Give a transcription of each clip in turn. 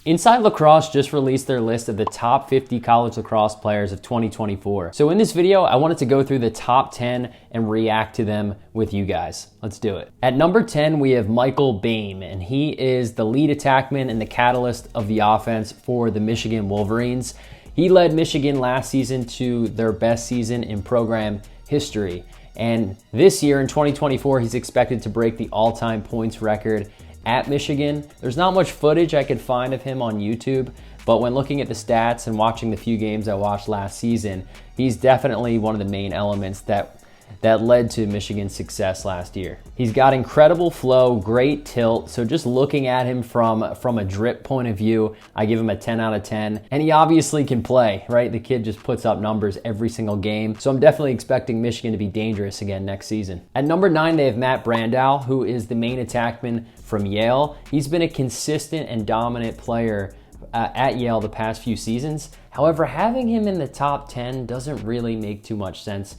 Inside Lacrosse just released their list of the top 50 college lacrosse players of 2024. So in this video, I wanted to go through the top 10 and react to them with you guys. Let's do it. At number 10, we have Michael Boehm, and he is the lead attackman and the catalyst of the offense for the Michigan Wolverines. He led Michigan last season to their best season in program history. And this year in 2024, he's expected to break the all-time points record at Michigan. There's not much footage I could find of him on YouTube, but when looking at the stats and watching the few games I watched last season, he's definitely one of the main elements that led to Michigan's success last year. He's got incredible flow, great tilt, so just looking at him from a drip point of view, I give him a 10 out of 10. And he obviously can play, right? The kid just puts up numbers every single game, so I'm definitely expecting Michigan to be dangerous again next season. At number 9, they have Matt Brandau, who is the main attackman from Yale. He's been a consistent and dominant player at Yale the past few seasons. However, having him in the top 10 doesn't really make too much sense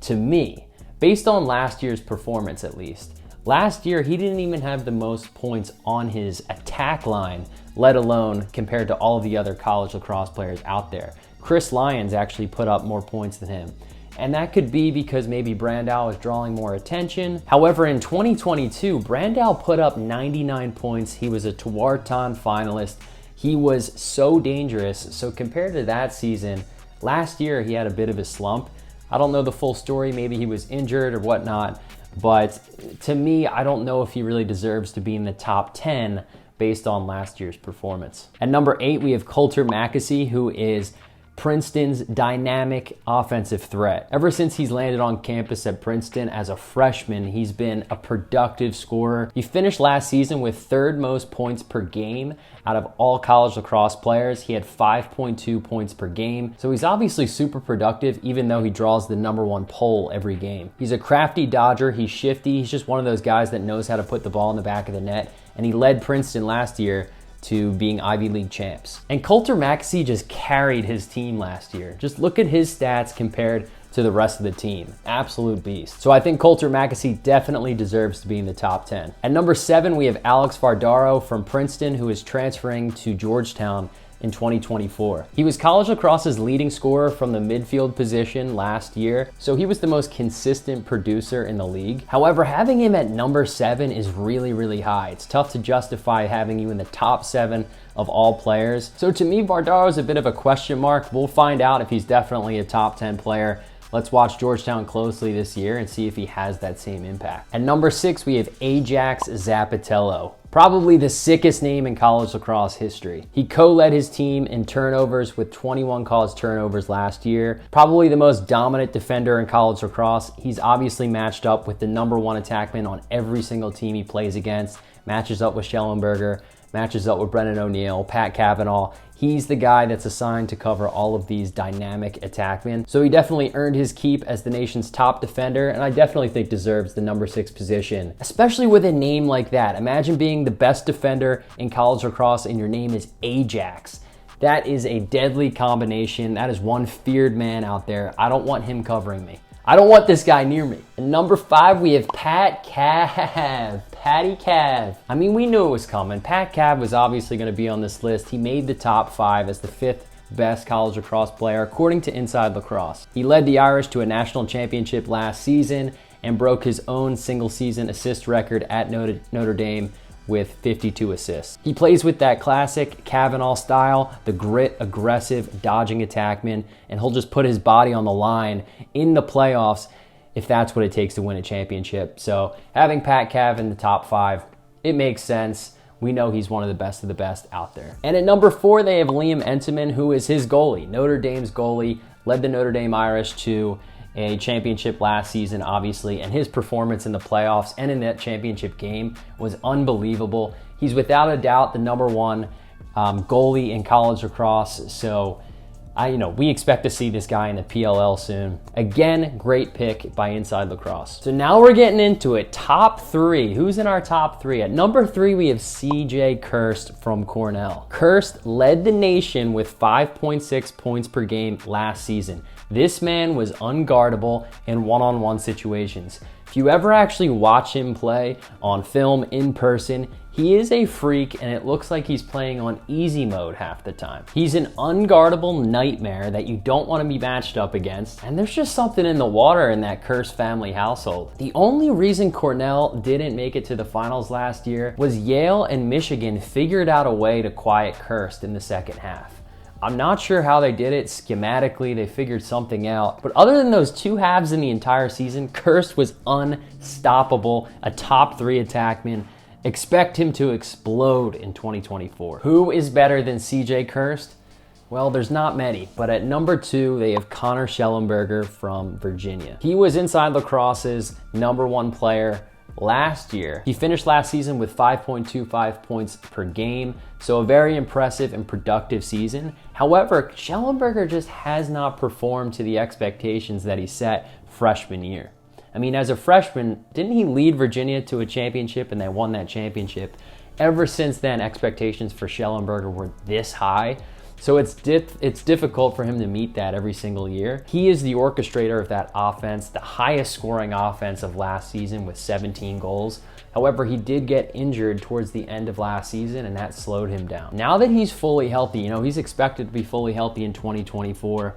to me, based on last year's performance at least. Last year, he didn't even have the most points on his attack line, let alone compared to all of the other college lacrosse players out there. Chris Lyons actually put up more points than him. And that could be because maybe Brandau is drawing more attention. However, in 2022, Brandau put up 99 points. He was a Tewaaraton finalist. He was so dangerous. So compared to that season, last year he had a bit of a slump. I don't know the full story. Maybe he was injured or whatnot. But to me, I don't know if he really deserves to be in the top 10 based on last year's performance. At number 8, we have Coulter Mackesy, who is Princeton's dynamic offensive threat. Ever since he's landed on campus at Princeton as a freshman, he's been a productive scorer. He finished last season with third most points per game out of all college lacrosse players. He had 5.2 points per game. So he's obviously super productive, even though he draws the #1 pole every game. He's a crafty dodger. He's shifty. He's just one of those guys that knows how to put the ball in the back of the net. And he led Princeton last year to being Ivy League champs. And Coulter Mackesy just carried his team last year. Just look at his stats compared to the rest of the team. Absolute beast. So I think Coulter Mackesy definitely deserves to be in the top 10. At number 7, we have Alex Vardaro from Princeton, who is transferring to Georgetown in 2024. He was college lacrosse's leading scorer from the midfield position last year, so he was the most consistent producer in the league. However, having him at number 7 is really high. It's tough to justify having you in the top 7 of all players. So to me, Vardaro is a bit of a question mark. We'll find out if he's definitely a top 10 player. Let's watch Georgetown closely this year and see if he has that same impact. At number 6, we have Ajax Zappitello. Probably the sickest name in college lacrosse history. He co-led his team in turnovers with 21 caused turnovers last year. Probably the most dominant defender in college lacrosse. He's obviously matched up with the #1 attackman on every single team he plays against. Matches up with Shellenberger, matches up with Brennan O'Neill, Pat Kavanagh. He's the guy that's assigned to cover all of these dynamic attackmen. So he definitely earned his keep as the nation's top defender, and I definitely think deserves the number 6 position, especially with a name like that. Imagine being the best defender in college lacrosse and your name is Ajax. That is a deadly combination. That is one feared man out there. I don't want him covering me. I don't want this guy near me. At number 5, we have Patty Cav. I mean, we knew it was coming. Pat Cav was obviously going to be on this list. He made the top 5 as the 5th best college lacrosse player, according to Inside Lacrosse. He led the Irish to a national championship last season and broke his own single-season assist record at Notre Dame with 52 assists. He plays with that classic Kavanagh style, the grit, aggressive, dodging attackman, and he'll just put his body on the line in the playoffs if that's what it takes to win a championship. So having Pat Cav in the top 5, it makes sense. We know he's one of the best out there. And at number 4, they have Liam Entenmann, who is his goalie, Notre Dame's goalie, led the Notre Dame Irish to a championship last season, obviously, and his performance in the playoffs and in that championship game was unbelievable. He's without a doubt the #1 goalie in college lacrosse, so we expect to see this guy in the PLL soon. Again, great pick by Inside Lacrosse. So now we're getting into it. Top 3. Who's in our top 3? At number 3, we have CJ Kirst from Cornell. Kirst led the nation with 5.6 points per game last season. This man was unguardable in one-on-one situations. If you ever actually watch him play on film in person, he is a freak, and it looks like he's playing on easy mode half the time. He's an unguardable nightmare that you don't want to be matched up against, and there's just something in the water in that Kirst family household. The only reason Cornell didn't make it to the finals last year was Yale and Michigan figured out a way to quiet Kirst in the second half. I'm not sure how they did it. Schematically, they figured something out. But other than those two halves in the entire season, Kirst was unstoppable, a top 3 attackman. Expect him to explode in 2024. Who is better than CJ Kirst? Well, there's not many, but at number 2, they have Connor Shellenberger from Virginia. He was Inside Lacrosse's #1 player last year. He finished last season with 5.25 points per game, so a very impressive and productive season. However, Shellenberger just has not performed to the expectations that he set freshman year. I mean, as a freshman, didn't he lead Virginia to a championship and they won that championship? Ever since then, expectations for Shellenberger were this high. So it's difficult for him to meet that every single year. He is the orchestrator of that offense, the highest scoring offense of last season with 17 goals. However, he did get injured towards the end of last season, and that slowed him down. Now that he's fully healthy, he's expected to be fully healthy in 2024,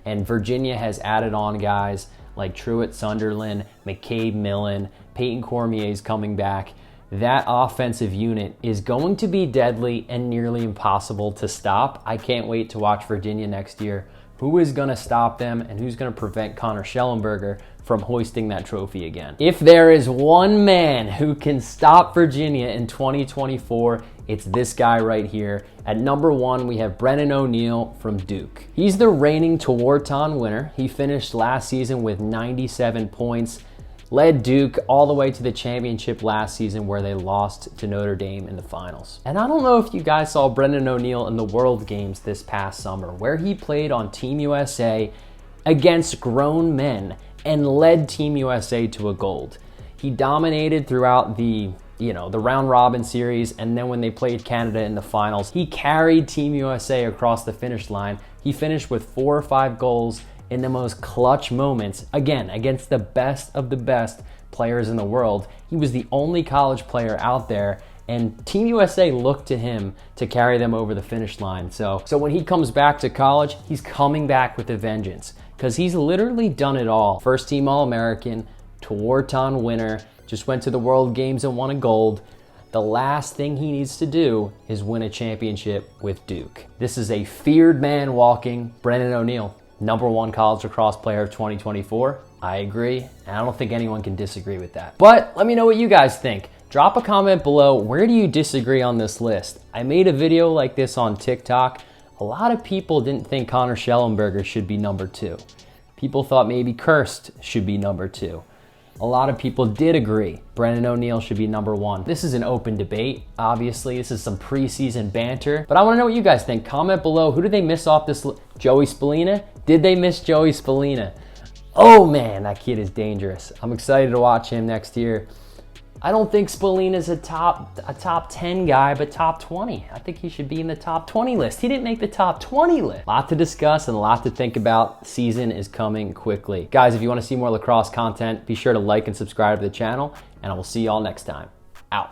and Virginia has added on guys like Truett Sunderland, McCabe Millen, Peyton Cormier's coming back. That offensive unit is going to be deadly and nearly impossible to stop. I can't wait to watch Virginia next year. Who is going to stop them, and who's going to prevent Connor Shellenberger from hoisting that trophy again? If there is one man who can stop Virginia in 2024, it's this guy right here. At number 1, we have Brennan O'Neill from Duke. He's the reigning Tewaaraton winner. He finished last season with 97 points. Led Duke all the way to the championship last season where they lost to Notre Dame in the finals. And I don't know if you guys saw Brennan O'Neill in the World Games this past summer, where he played on Team USA against grown men and led Team USA to a gold. He dominated throughout the round robin series, and then when they played Canada in the finals, he carried Team USA across the finish line. He finished with 4 or 5 goals in the most clutch moments, again, against the best of the best players in the world. He was the only college player out there, and Team USA looked to him to carry them over the finish line. So when he comes back to college, he's coming back with a vengeance, because he's literally done it all. First team All-American, Tewaaraton winner, just went to the World Games and won a gold. The last thing he needs to do is win a championship with Duke. This is a feared man walking. Brennan O'Neill, #1 college lacrosse player of 2024. I agree, and I don't think anyone can disagree with that. But let me know what you guys think. Drop a comment below. Where do you disagree on this list? I made a video like this on TikTok. A lot of people didn't think Connor Shellenberger should be number 2. People thought maybe Kirst should be number 2. A lot of people did agree Brennan O'Neill should be number 1. This is an open debate. Obviously, this is some preseason banter, but I want to know what you guys think. Comment below. Who did they miss off this list? Joey Spallina? Did they miss Joey Spallina? Oh man, that kid is dangerous. I'm excited to watch him next year. I don't think Spallina's a top 10 guy, but top 20. I think he should be in the top 20 list. He didn't make the top 20 list. A lot to discuss and a lot to think about. Season is coming quickly. Guys, if you want to see more lacrosse content, be sure to like and subscribe to the channel, and I will see y'all next time. Out.